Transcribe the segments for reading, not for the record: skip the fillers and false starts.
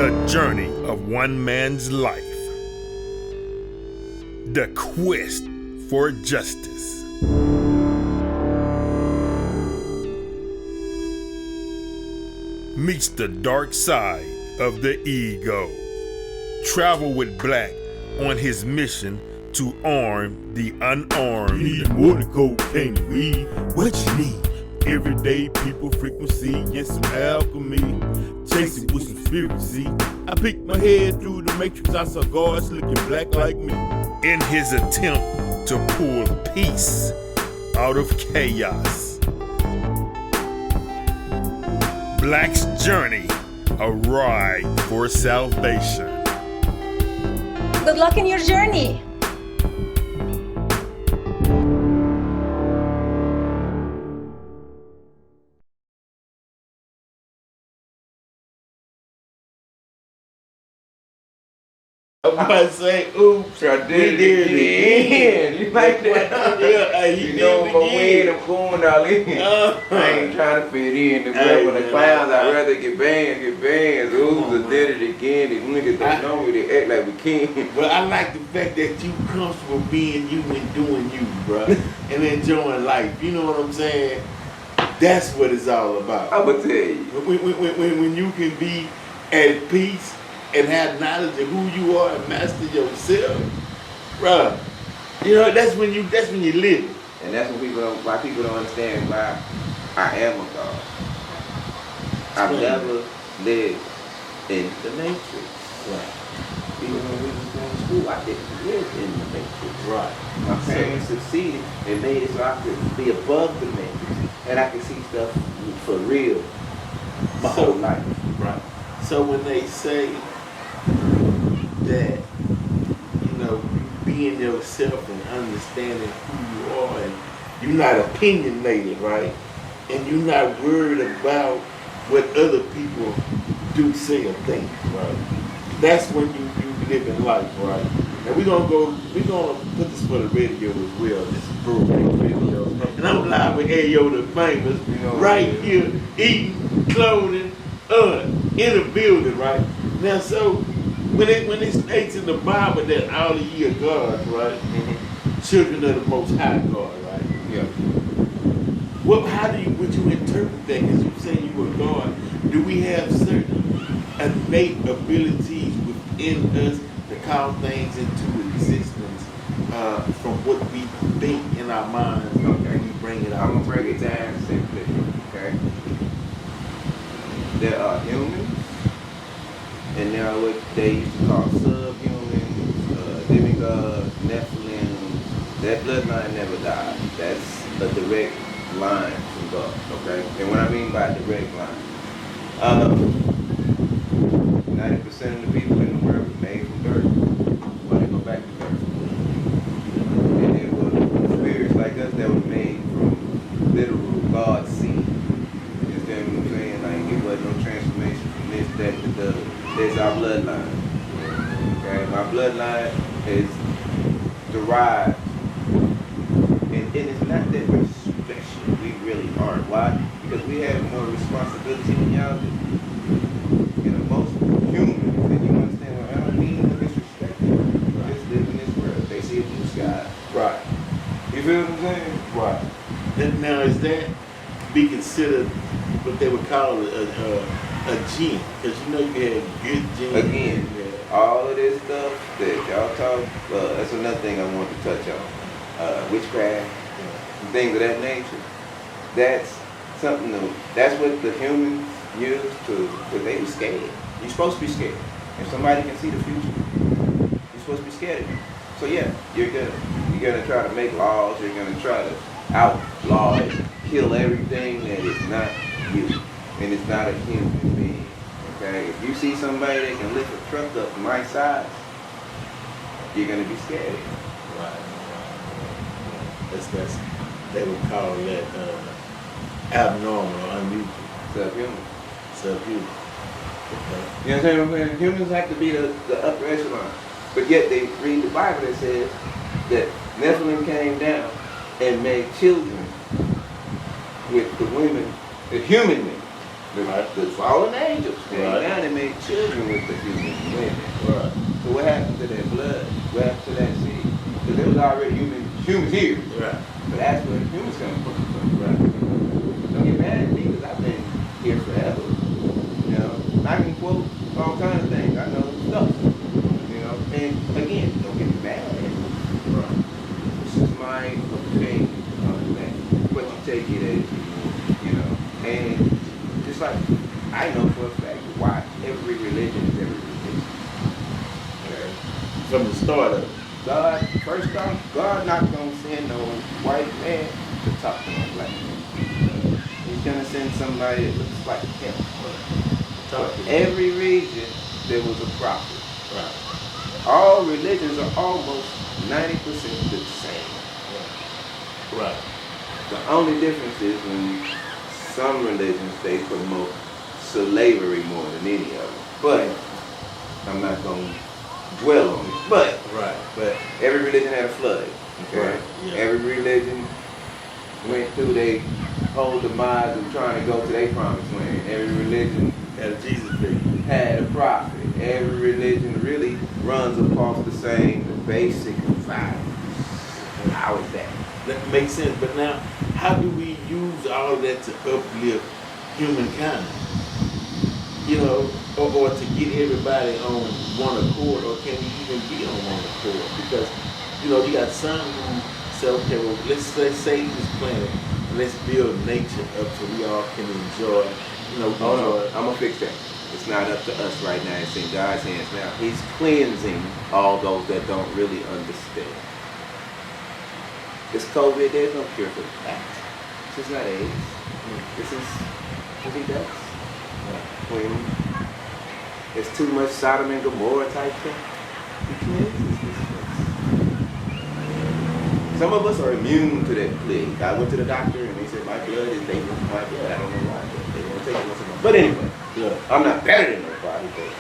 The journey of one man's life. The quest for justice. Meets the dark side of the ego. Travel with Black on his mission to arm the unarmed. You need more than cocaine and weed. What you need? Everyday people frequency and some alchemy. Chasing with some conspiracy. I peeked my head through the matrix. I saw guards looking black like me. In his attempt to pull peace out of chaos. Black's journey, a ride for salvation. Good luck in your journey. I'm about to say, oops, I did it again. You like that? Yeah, he you did know it my way again. I'm going all in. I ain't trying to fit in. The when the clowns, I'd rather get banned. Oops, I did it again. These niggas don't know me. They act like we can't. But I like the fact that you comfortable being you and doing you, bro, and enjoying life. You know what I'm saying? That's what it's all about. I'ma tell you. When you can be at peace and have knowledge of who you are and master yourself, bro. You know that's when you live. And that's when why people don't understand why I am a God. I've never lived in the matrix. Right. Even when we was going to school, I didn't live in the matrix. Right. My parents succeeded and made it so I could be above the matrix and I could see stuff for real my whole life. Right. So when they say that, you know, being yourself and understanding who you are, and you're not opinionated, right? And you're not worried about what other people do, say, or think, right? That's when you live in life, right? And we're gonna put this for the radio as well. This is Brooklyn Radio. And I'm live with Ayo the Famous, right here, eating, clothing, in the building, right? Now, so when it states in the Bible that all of ye are gods, right? Mm-hmm. Children of the Most High God, right? Yeah. How would you interpret that? Because you say you were God. Do we have certain innate abilities within us to call things into existence from what we think in our minds? Okay. We bring it out. I'm gonna break it down simply. Okay. There are humans, and there are what they used to call subhumans, demigods, Nephilims. That bloodline never died. That's a direct line from God. Okay. And what I mean by direct line, 90% of the people in the world were made from dirt. Why they go back to dirt? And there were spirits like us that were made from literal God's seed. You understand what I'm saying? Like it wasn't no transformation from this, that, to the other. There's our bloodline. Okay, my bloodline is derived, and it's not that we're special. We really aren't. Why? Because we have more responsibility than y'all do. You know, most humans, and you understand what I don't mean no disrespect. Just live in this world. They see a blue sky. Right. You feel what I'm saying? Right. Now, is that be considered what they would call a gene? Because you know you have good genes. Again, all of this stuff that y'all talk, that's another thing I want to touch on. Witchcraft, things of that nature. That's something new. That's what the humans used to, because they were scared. You're supposed to be scared. If somebody can see the future, you're supposed to be scared of them. So yeah, you're gonna try to make laws, you're gonna try to outlaw and kill everything that is not you. And it's not a human being. Okay? If you see somebody that can lift a truck up my size, you're gonna be scared. Right. That's they would call that abnormal or unusual. Subhuman. Subhuman. Okay. You understand what I'm saying? Humans have to be the upper echelon. But yet they read the Bible that says that Nephilim came down and made children with the women, the human men, The fallen angels came Right. down and made children with the human women. Right. So what happened to that blood? What happened to that seed? Because there was already humans here. Right. But that's where humans come from. Right. Don't get mad at me because I've been here forever. You know, I can quote all kinds of things. I know stuff. You know, and again, don't get me mad at me. Right. This is my opinion on that. But you take it as you know. And just like I know for a fact why every religion is every religion. Okay? From the start of it. God, first off, God not gonna send no white man to talk to no black man. He's gonna send somebody that looks like him. Talk to Every region there was a prophet. Right. All religions are almost 90% the same. Right. The only difference is when some religions they promote slavery more than any of them. But I'm not gonna dwell on it. But every religion had a flood. Okay. Right. Yeah. Every religion went through their whole demise of trying to go to their promised land. Every religion Had a Jesus figure. had a prophet. Every religion really runs across the same basic values. How is that? That makes sense. But now, how do we use all of that to uplift humankind? You know, or to get everybody on one accord, or can we even be on one accord? Because, you know, you got some who say, okay, well, let's save this planet, and let's build nature up so we all can enjoy, you know, Oh no, I'm gonna fix that. It's not up to us right now. It's in God's hands now. He's cleansing all those that don't really understand. This COVID, there's no cure for that. This is not AIDS. This is what he does. When it's too much Sodom and Gomorrah type thing, he cleanses this place. Some of us are immune to that plague. I went to the doctor and they said my blood is dangerous. My blood, I don't know why. They don't take it once a month. But anyway, I'm not better than nobody, but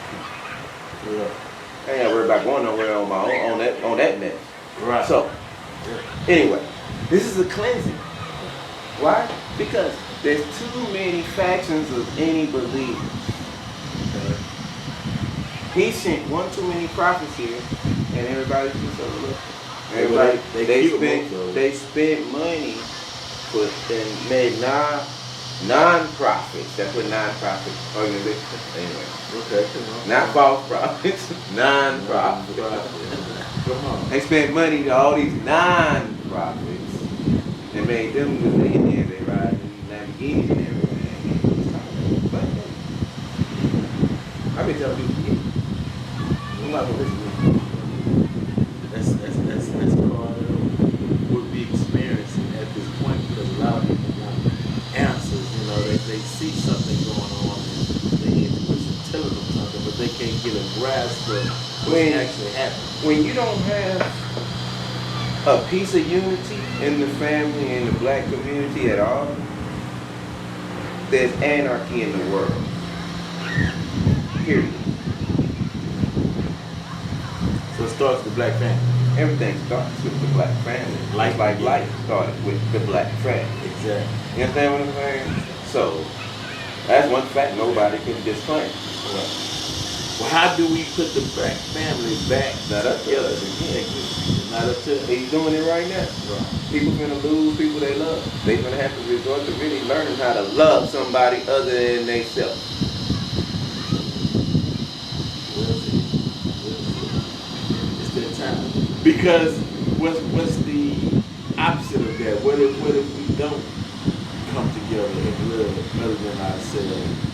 I ain't gotta worry about going nowhere on my own on that mess. Right. So anyway, this is a cleansing. Why? Because there's too many factions of any believer. He sent one too many prophets here, and everybody's just overlooked. Everybody, they spent money for and made non-profits. That's what non-profit organizations. Anyway, not false prophets, non-profits. Come on. They spent money to all these non-profits and made them millionaires. They ride in Lamborghinis and everything. But I've been telling people, I'm not gonna listen to you. That's part of what we experiencing at this point, because a lot of people want answers. You know, they see something going on and they intuition telling them something, but they can't get a grasp of what's actually happening. When you don't have a piece of unity in the family and the black community at all, there's anarchy in the world. Period. So it starts with the black family. Everything starts with the black family. Life started with the black family. Exactly. You understand what I'm saying? So that's one fact nobody can disclaim. Well, how do we put the black family back Not up to together us. again? Not up to us. He's doing it right now. Right. People gonna lose people they love. They're gonna have to resort to really learning how to love somebody other than themselves. It's that time. Because what's the opposite of that? What if we don't come together and love other than ourselves?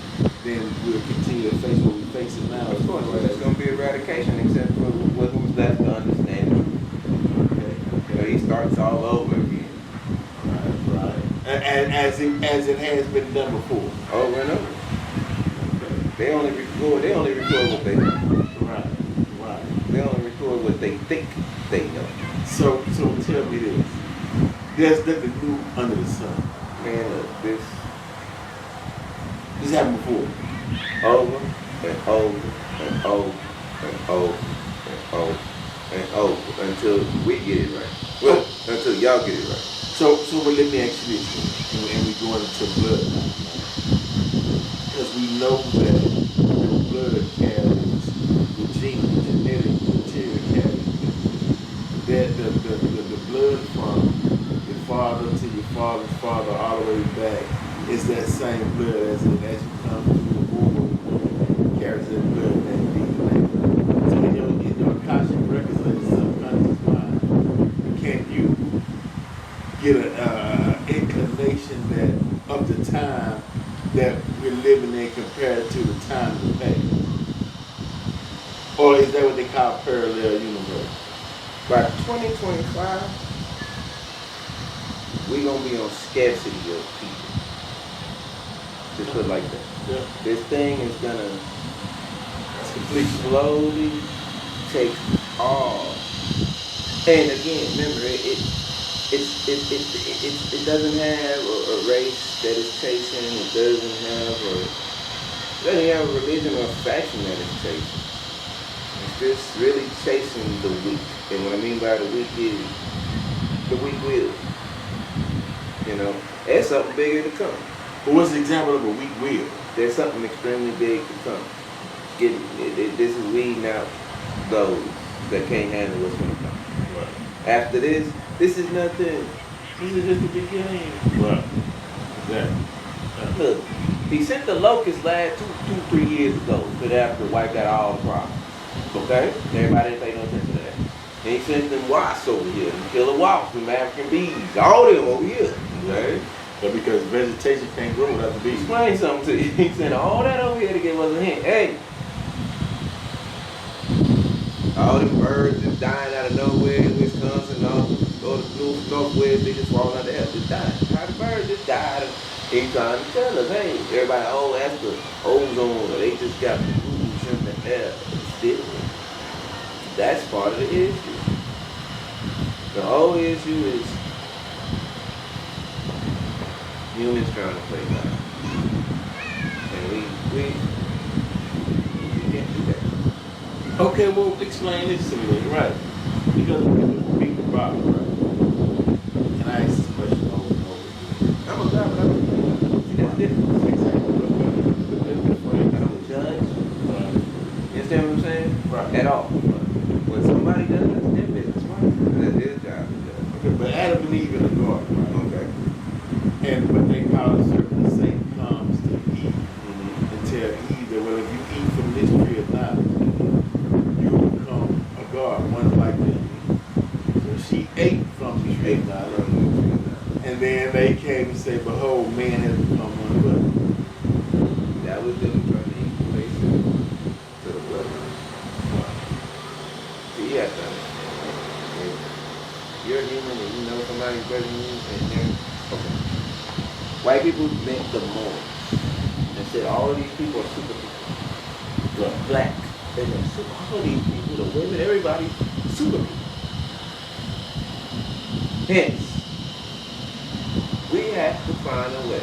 Then we'll continue to face what we're facing now. Of course, there's gonna be eradication except for who's left to understand. Okay. So he starts all over again. Right. And as it has been done before. Over and over. They only record what they know. Right. They only record what they think they know. So tell me this. There's nothing new under the sun. Man, look, this happened before. over and over and over and over and over and over until we get it right. Well, until y'all get it right. So let me ask you this, and we going into blood now. we know that your blood carries the genetic material carries that the blood from your father to your father's father all the way back is that same blood as you come through the womb carries that blood and that DNA. So in your Akashic records of your subconscious mind, can you get an inclination that of the time that we're living in compared to the time of the past? Or is that what they call parallel universe? By 2025, we're gonna be on scarcity of people. Just put it like that. Yeah. This thing is gonna That's completely. slowly take off. And again, remember, it doesn't have a race that it's chasing. It doesn't have a religion or faction that it's chasing. It's just really chasing the weak. And what I mean by the weak is the weak will. You know, there's something bigger to come. But what's the example of a weak will? There's something extremely big to come. This is weeding out those that can't handle what's going to come. Right. After this is nothing. This is just the beginning. Right. Exactly. Look, he sent the locusts last 3 years ago to after wiped out all the problems. Okay? Everybody didn't pay no attention to that. And he sent them wasps over here, and killer wasps, them African bees, all them over here. Okay? But because vegetation can't grow without the bees. Explain something to you. He sent all that over here to give us a hint. Hey, all them birds just dying out of nowhere in Wisconsin, all the northwest, they just falling out the air, just dying. How the birds just died. He trying to tell us, hey, everybody, oh, that's the ozone, or they just got pollution in the air. Still, that's part of the issue. The whole issue is humans trying to play God. And we can't do that. Okay, well, explain this to me then. Right. Because of people problem, right? And I ask this question over and over again. I'm a God, but I don't see that's different. Exactly. I don't judge. Right. You understand what I'm saying? Right. At all. When somebody does, that's their business, right? That's their job to judge. Okay, but Adam and Eve in the garden, right? Okay. And what they call a serpent, Satan comes to Eve Mm-hmm. and tell Eve that, well, if you eat from this tree or not, you will become a god, one like them. So she ate from the tree of knowledge. And then they came and said, behold, man has become one of us. That was them trying to equate to the bloodline. See, you have to understand. If you're human and you know somebody's better than you, and they're okay. White people meant the more. And said all of these people are super people. Black. And they're super, all of these people, the women, everybody, super people. Hence, we have to find a way.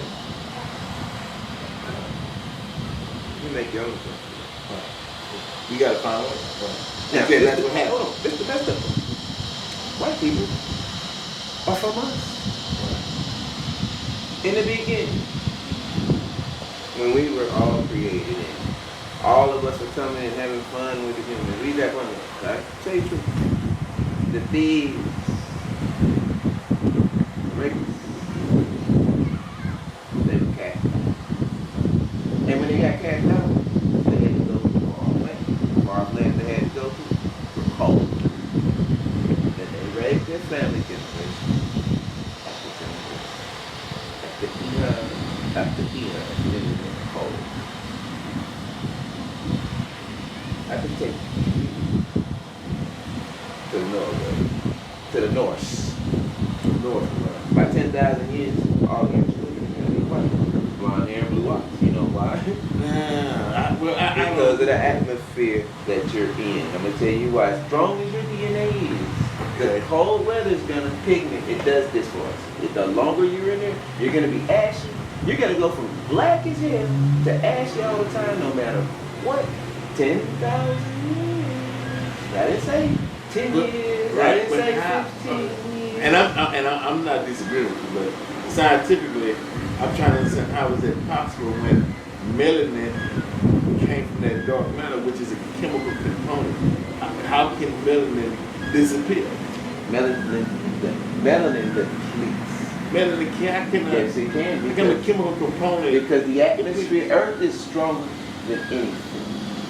You make your own choice. You gotta find one. Now, Okay, this that's the- what happened. hold on, this is the best of it. White people are from us. In the beginning, when we were all created and all of us were coming and having fun with the humans, we got fun with it. Right? Tell you the truth. The thieves, the rapists, they were cast out. And when they got cast out, they had to go to far land. Far land they had to go to were cold. Then they raised their family generation after generation. After eon, living in the cold. I can take you to the north, to the north. North, by 10,000 years, all humans are going to be white. Blonde hair and blue eyes. You know why? Because of the atmosphere that you're in. I'm going to tell you why. As strong as your DNA is, the cold weather is going to pigment. It does this for us. The longer you're in there, you're going to be ashy. You're going to go from black as hell to ashy all the time, no matter what. 10,000 years. I didn't say 10 years. I didn't say 15 years. And I'm not disagreeing with you, but scientifically, I'm trying to understand how is it possible when melanin came from that dark matter, which is a chemical component. How can melanin disappear? Melanin depletes. Melanin can Yes, it can. become a chemical component. Because the atmosphere, Earth is stronger than anything.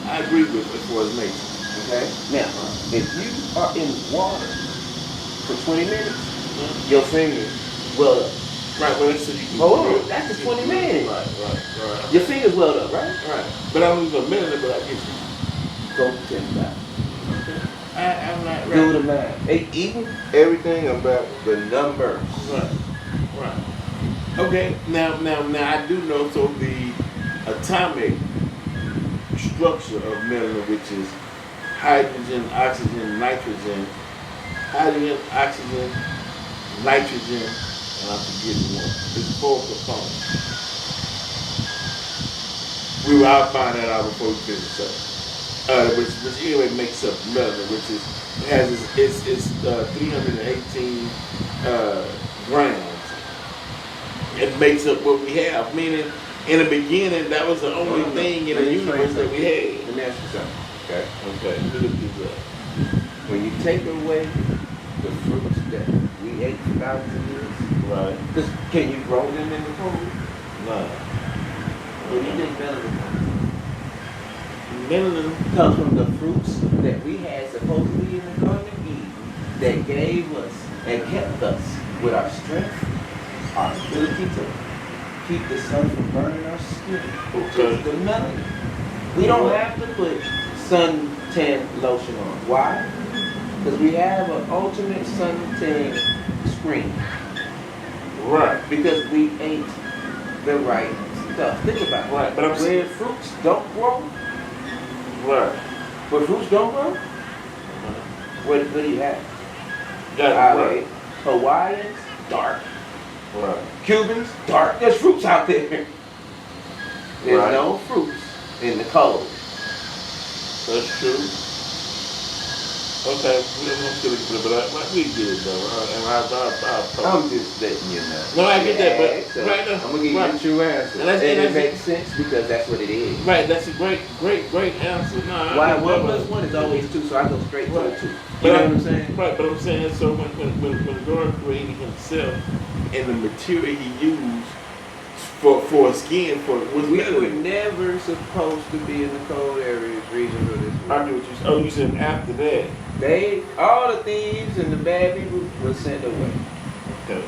I agree with as far as nature. Okay? Now, if you are in water for 20 minutes, your fingers weld up. Right, well, that's so you can. Hold on, that's just 20 minutes. Right. Your fingers weld up, right? Right. But I don't use a melanin, but I get you. Go 10,000. I'm not right. Do the math. Even everything about the numbers. Right. Okay. Now I do know so the atomic structure of melanin, which is hydrogen, oxygen, nitrogen, hydrogen, oxygen, nitrogen, and I forget one. It's 4 components. I'll find that out before we finish up. Which anyway makes up melanin, which is it's 318 grams. It makes up what we have. Meaning, in the beginning, that was the only thing in the universe that we had. Let me ask you something. Okay. Okay. Let me look this up. When you take away the fruits that we ate for thousands of years, Right. can you grow them in the cold? No. What do you think melanin comes from? Melanin Comes from the fruits that we had supposedly in the Garden of Eden that gave us and kept us with our strength, our ability to keep the sun from burning our skin. Okay. The melanin. We don't have to put suntan lotion on. Why? Because we have an ultimate suntan screen. Right. Because we ate the right stuff. Think about it. Right, but I'm where fruits don't grow, Right. where fruits don't grow, what do you have? Right. Hawaiians, dark. Right. Cubans, dark. There's fruits out there. There's Right. no fruits in the cold. That's true. Okay, we get it though. I'm just letting you know. No, I get that, but So right now, I'm gonna give you right. the true answer. And that's- And and it that's- makes sense because that's what it is. Right, that's a great answer. No, Why I 1 + 1 is always 2, so I go straight to Right. the 2. You But know what I'm saying? Right, but I'm saying so when God created himself and the material he used for skin was We were melanin. never supposed to be in the cold areas, regions of this I world. knew what you said. Oh, you said after that. All the thieves and the bad people were sent away. Okay.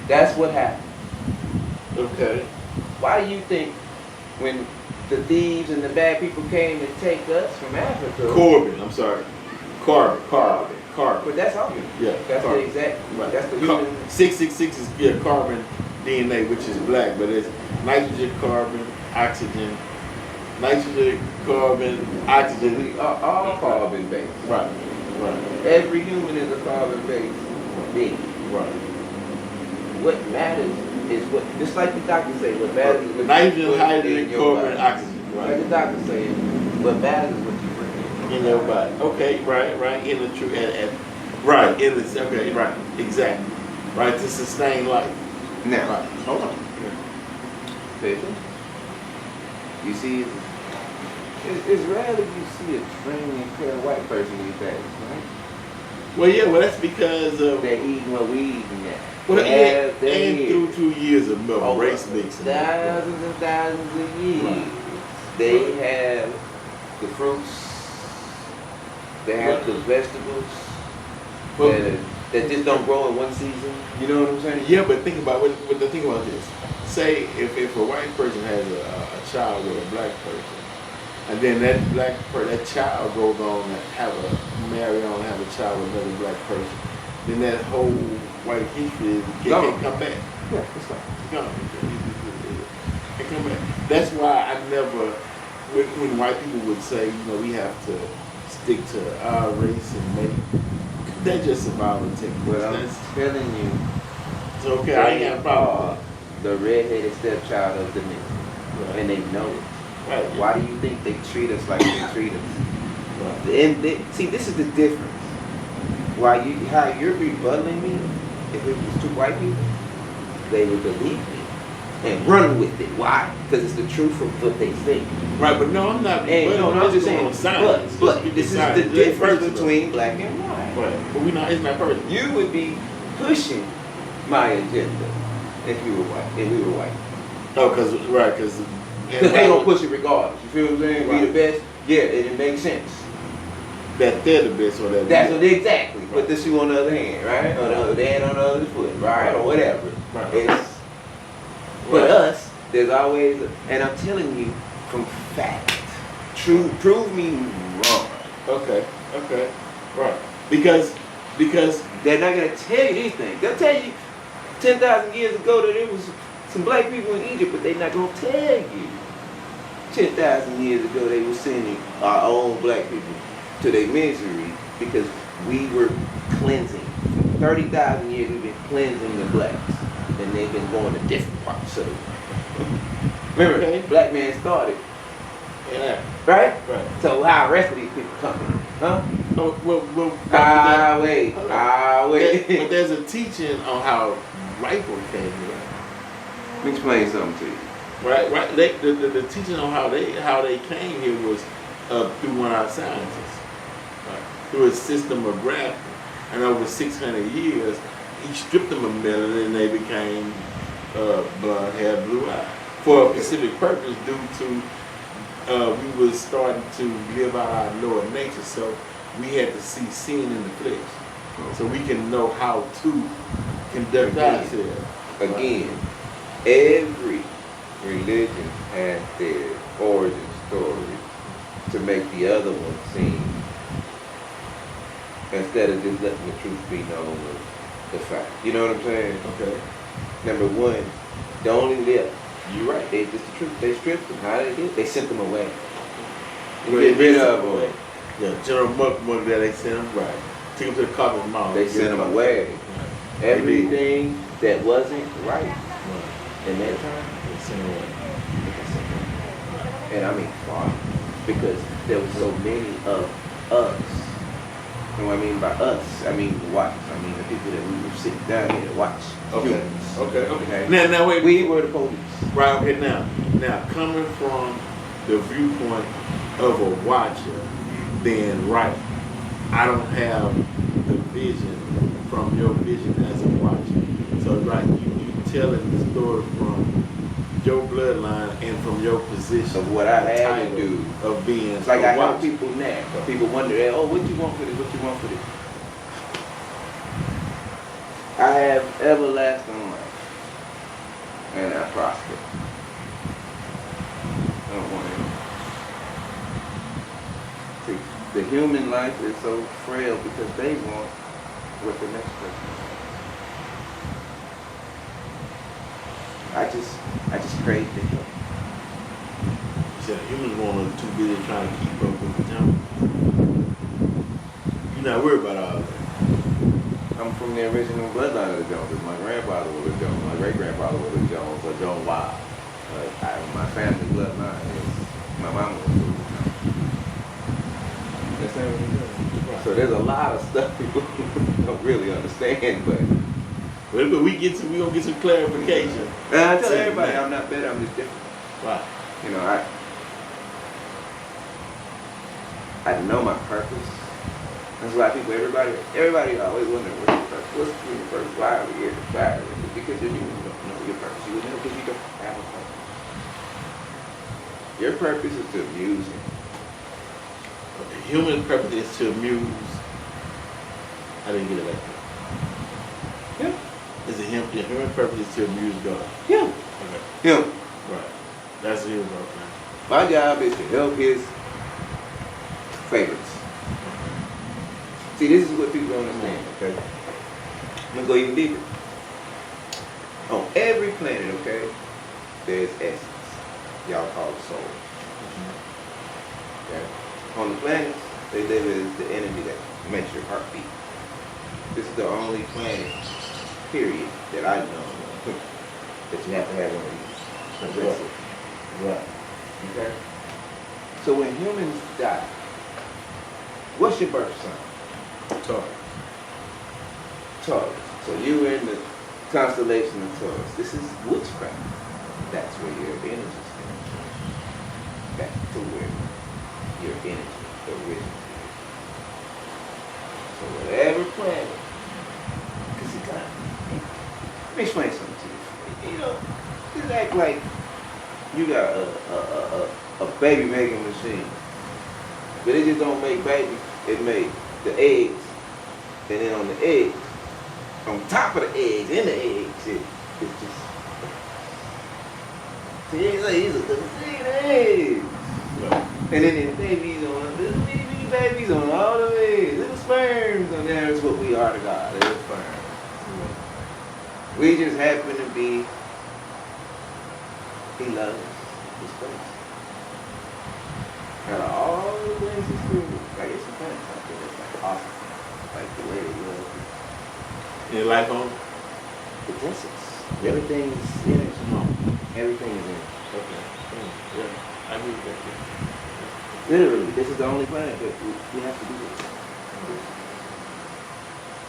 That's what happened. Okay. Why do you think when the thieves and the bad people came to take us from Africa? Corbin, I'm sorry. Carbon. But that's all. Yeah. That's carbon. the exact. Right. That's the Car- human. 666 is carbon DNA, which is black, but it's nitrogen, carbon, oxygen, nitrogen, carbon, oxygen. We are all carbon based. Right. Every human is a carbon based being. Right. What matters is what, just like the doctor say, what matters is what you Nitrogen, put hydrogen, in your carbon, body. oxygen. Like Right. the doctor saying, what matters is what you put In your body. Okay. Right. In the true. Right. In the. Okay. Right. Exactly. Right. To sustain life. Now, Right. hold on. Pay attention. You see, it's rare that you see a trained and clear white person these days, right? Well, yeah. Well, that's because of. They're eating what we eating now. Well, They have and through 2 years of over race mixing. thousands and thousands of years. Right. They have the fruits, they have Right. the vegetables Well, that just don't grow in one season. You know what I'm saying? yeah, but think about think about this. Say if a white person has a child with a black person, and then that child goes on to marry on and have a child with another black person, then that whole white history can't come back. Yeah, it's fine. It's gone. It come back. That's why I never, when white people would say, we have to stick to our race and make, that's just survival techniques. But I'm telling you, It's okay. I ain't got a problem with the redheaded stepchild of the nation, Right. and they know it. that. Right. Why do you think they treat us like they treat us? Right. And see, this is the difference. How you're rebuttaling me, if it was two white people, they would believe me. and run with it. Why? Because it's the truth of what they think. Right, but no, I'm not. And but no, I'm just saying. But this is the difference between black and white. Right, but we not. It's not personal. You would be pushing my agenda if you were white. If we were white. Oh, because they don't push it regardless. You feel what I'm saying? Right. Be the best. Yeah, it makes sense. that they're the best or that. That's what exactly. Right. Put the shoe on the other hand, right? Or the other hand on the other foot, right? Or whatever. Right. It's for us. There's always, and I'm telling you from fact. Prove me wrong. Okay. Right. Because they're not gonna tell you anything. They'll tell you 10,000 years ago that there was some black people in Egypt, but they're not gonna tell you 10,000 years ago they were sending our own black people to their misery because we were cleansing. 30,000 years we've been cleansing the blacks, and they've been going to different parts of the world. Remember, black man started. Yeah. Right? Right. So how the rest of these people coming? Huh? Oh, well, wait. But there's a teaching on how white folk came here. Let me explain something to you. Right. The teaching on how they came here was through one of our scientists, through a system of grafting, and over 600 years, he stripped them of melanin and they became blonde hair, blue eye for a specific purpose due to. We was starting to live out our lower nature, so we had to see sin in the flesh, so we can know how to conduct ourselves. Again, every religion has their origin story to make the other one seem, instead of just letting the truth be known of the fact. You know what I'm saying? Okay. Number one, they only live. You're right. They just the truth. They stripped them. How did they do it? They sent them away. They get rid of them. Yeah, General Muck one day they sent them right. Took them to the carpet mouth. They sent them away. Right. Everything that wasn't right in that time, they sent them away. And I mean why? Because there was so many of us. And what I mean by us, I mean the whites. I mean the people that we were sitting down here to watch. Okay. Humans. Okay. Now wait. We were the police. Right. Okay. Now coming from the viewpoint of a watcher, then right, I don't have the vision from your vision as a watcher. So right, you telling the story from your bloodline and from your position of what I had to do of being. It's like I help people now. People wonder, oh, what you want for this? What you want for this? I have everlasting life, and I prosper. I don't want anything. See, the human life is so frail because they want what the next person wants. I just crave the help. You said humans want too busy trying to keep up with the time. You're not worried about all that. I'm from the original bloodline of the Joneses. My grandfather was a Jones. My great-grandfather was a Jones, or Jones Wild. My family bloodline is my mama was a Jones. Understand what I'm saying? So there's a lot of stuff people don't really understand, but we gonna get some clarification. And I tell everybody I'm not better, I'm just different. Right. You know, I know my purpose. That's why people, everybody always wondering what's your purpose. What's your purpose? Why are we here? Why are we here? Because you don't know your purpose. You know because you don't have a purpose. Your purpose is to amuse him. The human purpose is to amuse. I didn't get it like that. Yeah. The human purpose is to amuse God. Yeah. Okay. Him. Right. That's the human purpose. My job is to help his favorites. See, this is what people don't understand, okay? I'm gonna go even deeper. On every planet, okay, there's essence. Y'all call it soul. Okay? On the planets, they live as the energy that makes your heart beat. This is the only planet, period, that I know of, that you have to have one of these. Right. Okay? So when humans die, what's your birth sign? Taurus. So you were in the constellation of Taurus. This is witchcraft. that's where your energy is coming from. Back to where your energy originates. So whatever planet, because it got, let me explain something to you. You know, just act like you got a baby making machine, but it just don't make babies. It make the eggs, and then on the eggs, on top of the eggs, in the eggs, it's just. See, it's the eggs. And then the babies on little bitty babies on all the eggs, little sperms on there. That's what we are to God, little sperms. We just happen to be. He loves his place. Out of all the things he's doing, like it's a thing. It's like awesome. Like the way it was. Your life on? It's essence. Everything's energy. Everything is energy. Okay. Yeah. I agree with that. Yeah. Literally, this is the only planet that we have to do this.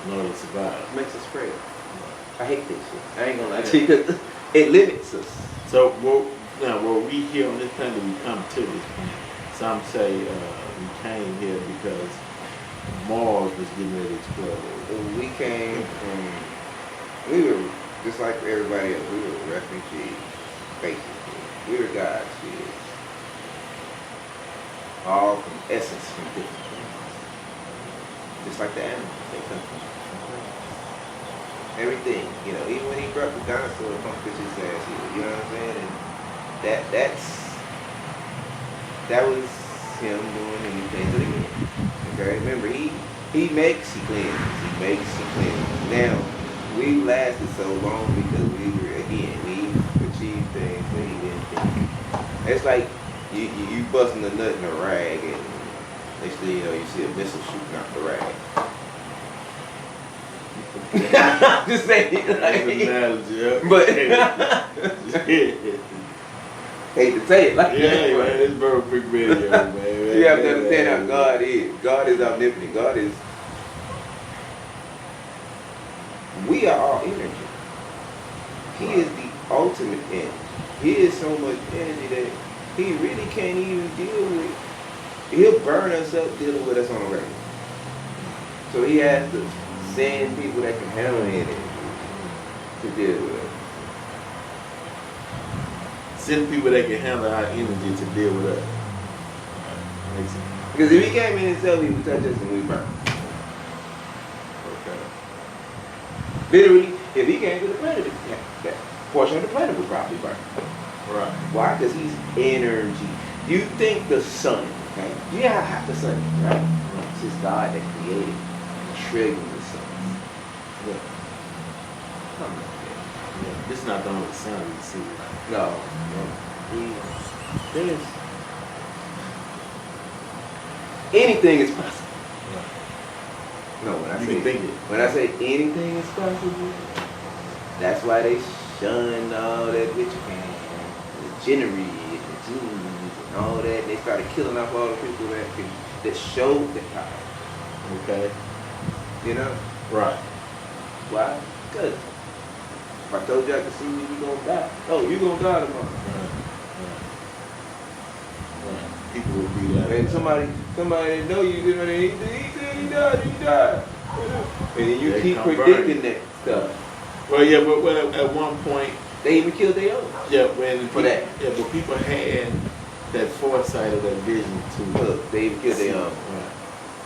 In order to survive. It makes us frail. I hate this shit. I ain't gonna lie to you because it limits us. So, where we here on this planet, we come to this planet. Some say we came here because Mars was getting ready to explode. We came from, we were, just like everybody else, we were refugees, basically. We were God's kids. All from essence from different things. Just like the animals, they come from everything, you know, even when he brought the dinosaur to come fish his ass here, you know what I'm saying? And that was him doing anything that he did. Okay, remember he makes, he cleanses, he makes, he cleanses. Now, we lasted so long because we achieved things that he didn't think. It's like you busting a nut in a rag and next thing you know, you see a missile shooting out the rag. Just saying, like, but hate to say it like that. Yeah, man, it's very big video, man. You have to understand how God is. God is omnipotent. God is. We are all energy. He is the ultimate energy. He is so much energy that he really can't even deal with. He'll burn us up dealing with us on a regular. So he has to send people that can handle energy to deal with us. Send people that can handle our energy to deal with us. Makes sense. Because if he came in himself, he would touch us and we burn. Okay. Literally, if he came to the planet, that portion of the planet would probably burn. Right. Why? Because he's energy. You think the sun, okay? You know how hot the sun is, right? It's just God that created trillions of suns. Look. Come on, man. Yeah. This is not the only sun we see. No. There's anything is possible. No, when I say anything is possible, that's why they shun all that witchcraft, the Jennery, and the Jews, and all that. And they started killing off all the people that showed the power. Okay, you know? Right. Why? Because if I told you I could see you, you gonna die. Oh, you gonna die tomorrow. Right. People would be like, and somebody that know you, you know, he died. And then you keep predicting that stuff. Well, yeah, but at one point they even killed their own. Yeah, when for that. Yeah, but people had that foresight of that vision to look. They even killed their own. Right.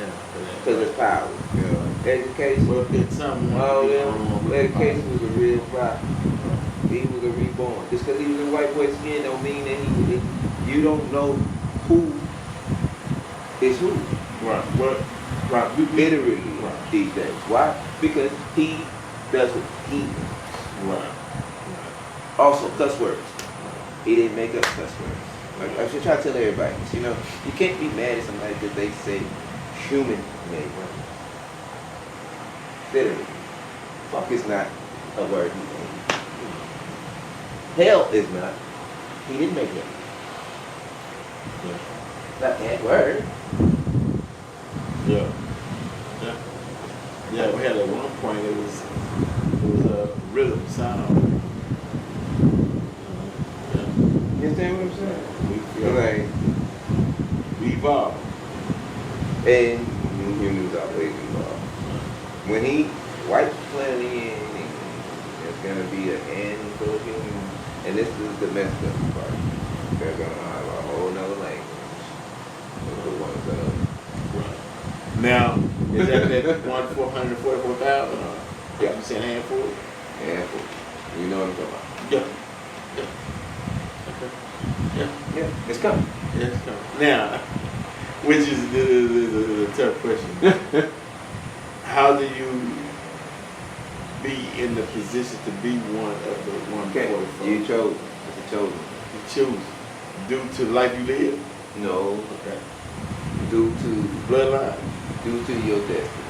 Yeah, because it's power. Yeah. Education. Well, it's something. Oh yeah. Education was a real problem. He was a reborn. Just because he was in white boy skin don't mean that you don't know who is who. Right. Well, right. Literally these days. Why? Because he does what he does. Right. Also, cuss words. He didn't make up cuss words. Like, I should try to tell everybody, you know, you can't be mad at somebody because they say human made words. Literally. Fuck is not a word he made. Hell is not. He didn't make it. Yeah. Not that word. Yeah. Yeah. Yeah, we had at one point it was a rhythm sound. understand what I'm saying? Yeah. Like, We evolve. and humans always evolve. When he wipes the planet in, there's gonna be a handful of humans, and this is the messed up part. They're gonna have a whole nother language. The ones that are. Now, is that 1,444,000? Yeah. You saying handful? Handful. You know what I'm talking about? Yeah. Okay. Yeah. Yeah, it's coming. Yeah, it's coming. Now, which is the tough question. How do you be in the position to be one of the 144? You chose. It's a chosen. You choose. Due to the life you live? No. Okay. Due to Bloodline? due to your destiny.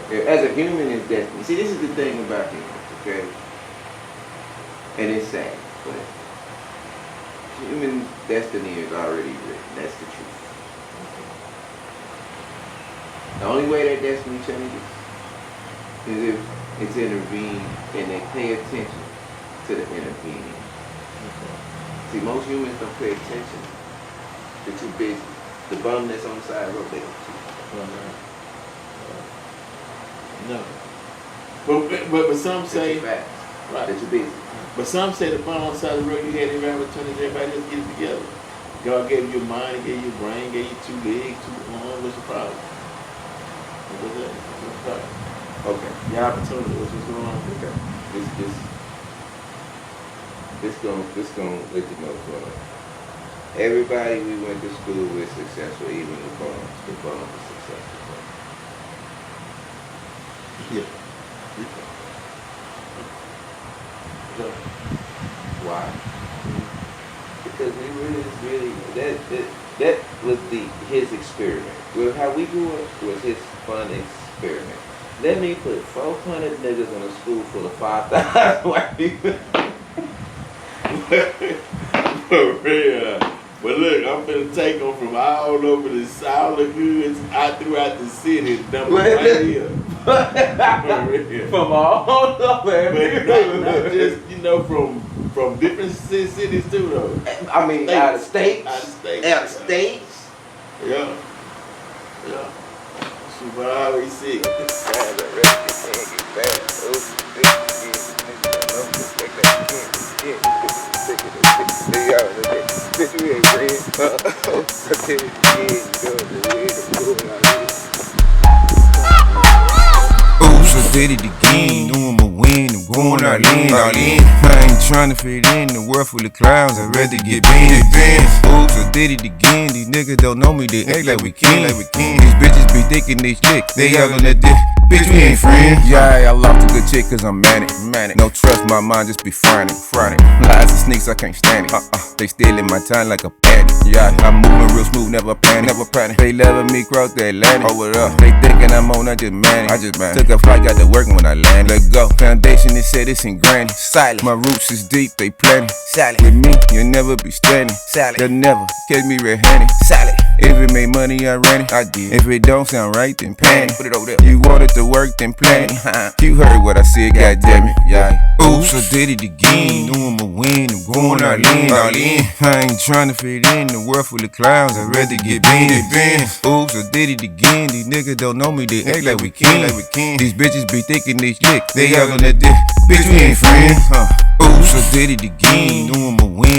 Okay. As a human is destiny. See, this is the thing about humans, okay? And it's sad, but human destiny is already written. That's the truth. The only way that destiny changes is if it's intervened and they pay attention to the intervening. See, most humans don't pay attention. They're too busy. The bum that's on the side of the road, they don't see. No. But some say, Right. right. They're too busy. But some say the bond on the side of the road, you had every opportunity, everybody just get it together. God gave you your mind, He gave you your brain, gave you 2 legs, 2 arms. What's the problem? What's that? What's the problem? Okay. Your opportunity, what's going on? Okay. This gonna let you know what's going on. Everybody we went to school with successful, even the bums. The bums are successful. Yeah. Why? Because we really that was his experiment. Well, how we grew up was his fun experiment. Let me put 400 niggas in a school full of 5,000 white people. For real. But look, I'm finna take them from all over all the goods out throughout the city and dump them right here. For real. From all over. But not just, from different cities too though. I mean, out of states. Out of states. Out of states. Yeah. Yeah. Shoot, but I always see. Oops, I did it again. Knew I'ma win. I'm going all in. I ain't tryna fit in the world full of clowns. I'd rather get bent. Oops, I did it again. These niggas don't know me. They act like we kin. These bitches be thinking they slick. They all on that dick. Bitch, we ain't friends. Yeah, I lost a good chick cause I'm manic. No trust, my mind just be frantic. Lies and sneaks, I can't stand it. They stealing my time like a bandit. Yeah, I'm moving real smooth, never panic. They loving me cross the Atlantic. Oh, what up? They thinking I'm on, I just manic. Took a flight, got to work when I landed. Let go. Foundation, they said it's in granny. Silent. My roots is deep, they planted. Silent. With me, you'll never be standing. Silent. They'll never catch me red-handed. Silent. If it made money, I ran it. I did. If it don't sound right, then panic. Put it over there. You wanted to work, then plan it. You heard what I said, goddammit. Yeah. Oops, I did it again. Knew I'ma win. I'm going all in. I ain't tryna fit in the world full of clowns. I'd rather get bent. Oops, I did it again. These niggas don't know me. They act like we kin. These bitches be thinking they slick. They all on that dick. Bitch, we ain't friends. Oops, I did it again. Knew I'ma win.